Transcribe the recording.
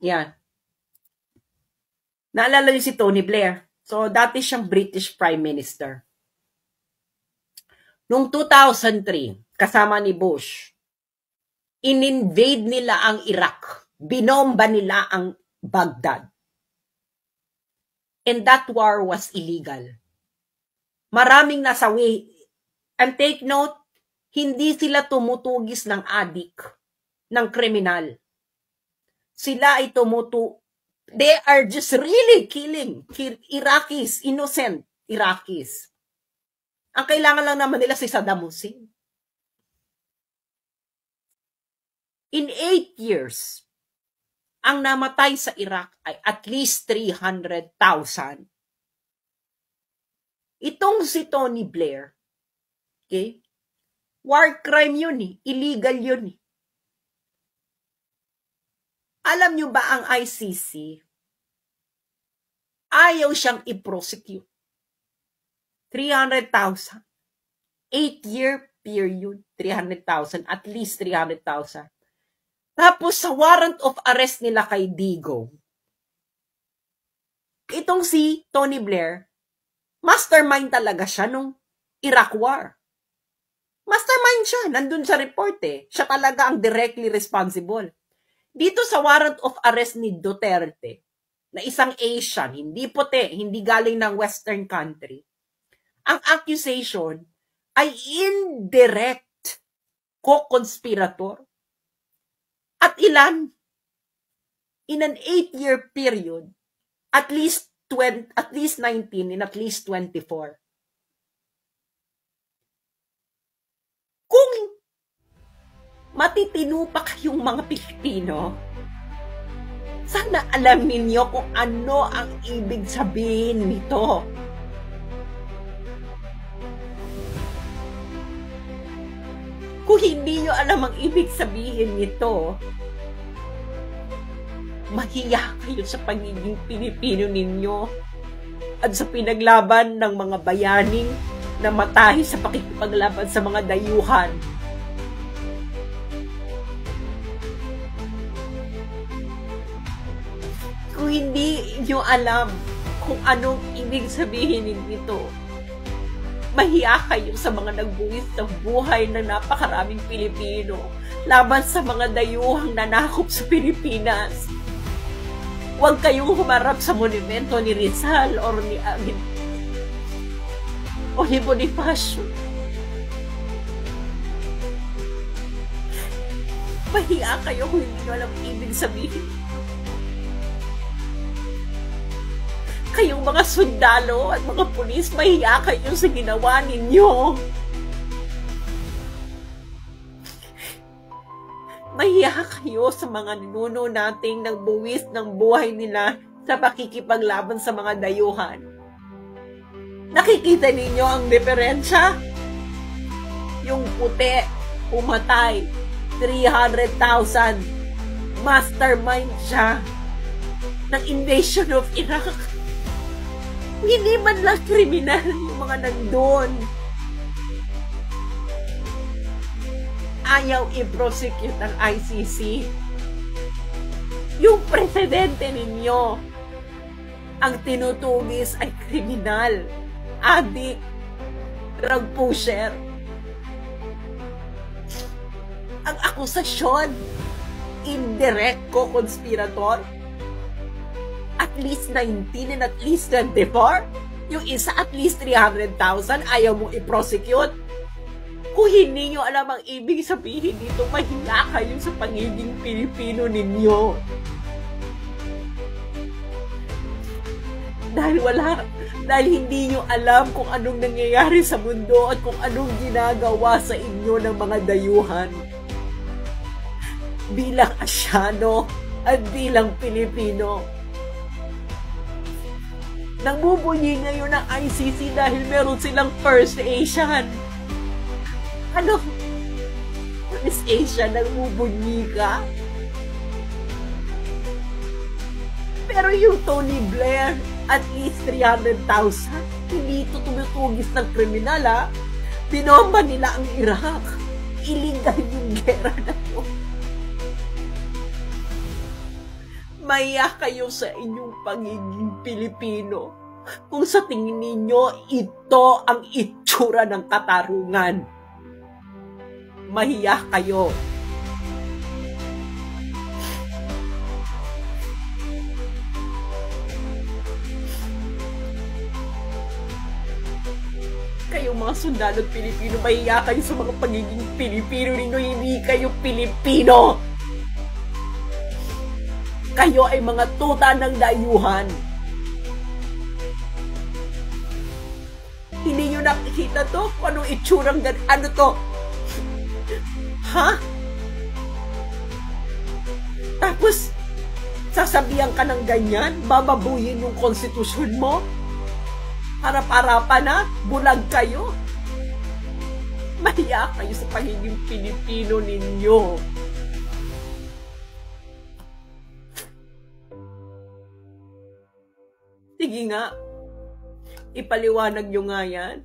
Yan. Naalala niyo si Tony Blair. So, dati siyang British Prime Minister. Noong 2003, kasama ni Bush, in-invade nila ang Iraq. Binomba nila ang Baghdad. And that war was illegal. Maraming nasawi. And take note, hindi sila tumutugis ng adik, ng kriminal. Sila ay they are just really killing Iraqis, innocent Iraqis. Ang kailangan lang naman nila si Saddam Hussein. In 8 years, ang namatay sa Iraq ay at least 300,000. Itong si Tony Blair, okay? War crime yun eh. Illegal yun eh. Alam nyo ba ang ICC? Ayaw siyang i-prosecute. 300,000. 8-year period, 300,000. At least 300,000. Tapos sa warrant of arrest nila kay Digo, itong si Tony Blair, mastermind talaga siya nung Iraq War. Mastermind siya. Nandun sa report eh. Siya talaga ang directly responsible. Dito sa warrant of arrest ni Duterte, na isang Asian, hindi puti, hindi galing ng Western country, ang accusation ay indirect co-conspirator. At ilan? In an 8-year period, at least 19, in at least 24. Kung matitino pa kayong mga Pilipino, sana alam ninyo kung ano ang ibig sabihin nito. Kung hindi nyo alam ang ibig sabihin nito, mahiya kayo sa pagiging Pilipino ninyo at sa pinaglaban ng mga bayaning namatay sa pakikipaglaban sa mga dayuhan. Kung hindi nyo alam kung anong ibig sabihin nito, mahiya kayo sa mga nagbuwis ng buhay ng napakaraming Pilipino laban sa mga dayuhang nanakop sa Pilipinas. Huwag kayong humarap sa monumento ni Rizal o ni Bonifacio. Mahiya kayo kung hindi nyo alam ibig sabihin. Kayong mga sundalo at mga pulis, mahiya kayo sa ginawa ninyo. Mahiya kayo sa mga ninuno nating nagbuwis ng buhay nila sa pakikipaglaban sa mga dayuhan. Nakikita ninyo ang diferensya? Yung puti, umatay, 300,000. Mastermind siya ng invasion of Iraq. Hindi man lang kriminal yung mga nandun. Ayaw i-prosecute ng ICC. Yung presidente ninyo, ang tinutugis ay kriminal, adik, drug pusher. Ang akusasyon, indirect co-conspirator, at least 19 and at least 24. Yung isa at least 300,000, ayaw mong i-prosecute. Kung hindi nyo alam ang ibig sabihin dito, mahiya kayo sa pagiging Pilipino ninyo. Dahil hindi nyo alam kung anong nangyayari sa mundo at kung anong ginagawa sa inyo ng mga dayuhan. Bilang Asyano at bilang Pilipino. Nangbubunyi ngayon ng ICC dahil meron silang First Asian. Ano? First Asian, nangbubunyi ka? Pero yung Tony Blair, at least 300,000, hindi ito tumutugis ng kriminal, ha? Binomba nila ang Iraq. Illegal yung gera na to. Mahiya kayo sa inyong pagiging Pilipino. Kung sa tingin ninyo, ito ang itsura ng katarungan. Mahiya kayo. Kayong mga sundalot Pilipino, mahiya kayo sa mga pagiging Pilipino ninyo. Hindi kayo Pilipino. Kayo ay mga tuta ng dayuhan. Hindi nyo nakikita to? Kung anong itsurang ano to? Ha? Tapos, sasabihan ka ng ganyan? Bababuyin yung konstitusyon mo? Harap-harapan na? Bulag kayo? Mahiya kayo sa pagiging Pilipino ninyo. Sige nga, ipaliwanag nyo nga yan.